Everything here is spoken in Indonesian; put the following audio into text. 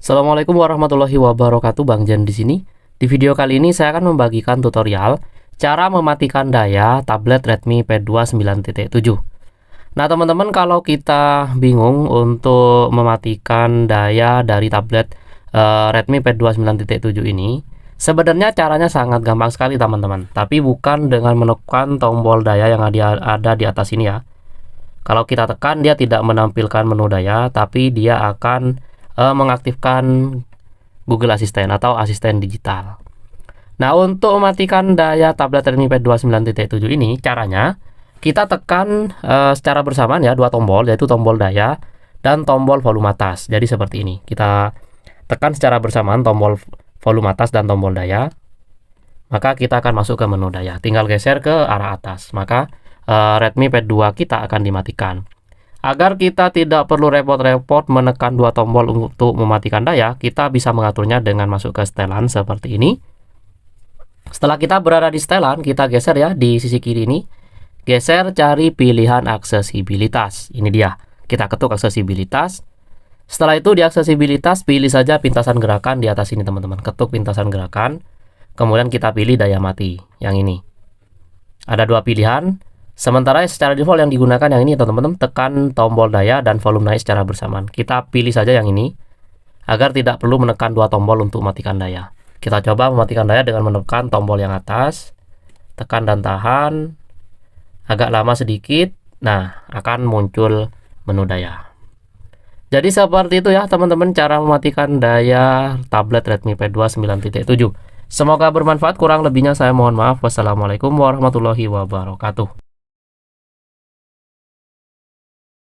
Assalamualaikum warahmatullahi wabarakatuh, Bang Jan di sini. Di video kali ini saya akan membagikan tutorial cara mematikan daya tablet Redmi P2 9.7. Nah, teman-teman, kalau kita bingung untuk mematikan daya dari tablet Redmi P2 9.7 ini, sebenarnya caranya sangat gampang sekali, teman-teman. Tapi bukan dengan menekan tombol daya yang ada di atas ini ya. Kalau kita tekan, dia tidak menampilkan menu daya, tapi dia akan mengaktifkan Google Assistant atau asisten digital. Nah, untuk mematikan daya tablet Redmi P2 9.7 ini, caranya kita tekan secara bersamaan ya, dua tombol, yaitu tombol daya dan tombol volume atas. Jadi seperti ini, kita tekan secara bersamaan tombol volume atas dan tombol daya, maka kita akan masuk ke menu daya. Tinggal geser ke arah atas, maka Redmi P2 kita akan dimatikan. Agar kita tidak perlu repot-repot menekan dua tombol untuk mematikan daya, kita bisa mengaturnya dengan masuk ke setelan seperti ini. Setelah kita berada di setelan, kita geser ya di sisi kiri ini. Geser, cari pilihan aksesibilitas. Ini dia. Kita ketuk aksesibilitas. Setelah itu di aksesibilitas, pilih saja pintasan gerakan di atas ini, teman-teman. Ketuk pintasan gerakan. Kemudian kita pilih daya mati. Yang ini. Ada dua pilihan. Sementara secara default yang digunakan yang ini, teman-teman. Tekan tombol daya dan volume naik secara bersamaan. Kita pilih saja yang ini, agar tidak perlu menekan dua tombol untuk mematikan daya. Kita coba mematikan daya dengan menekan tombol yang atas. Tekan dan tahan. Agak lama sedikit. Nah, akan muncul menu daya. Jadi seperti itu ya, teman-teman, cara mematikan daya tablet Redmi P2 9.7. Semoga bermanfaat. Kurang lebihnya saya mohon maaf. Wassalamualaikum warahmatullahi wabarakatuh.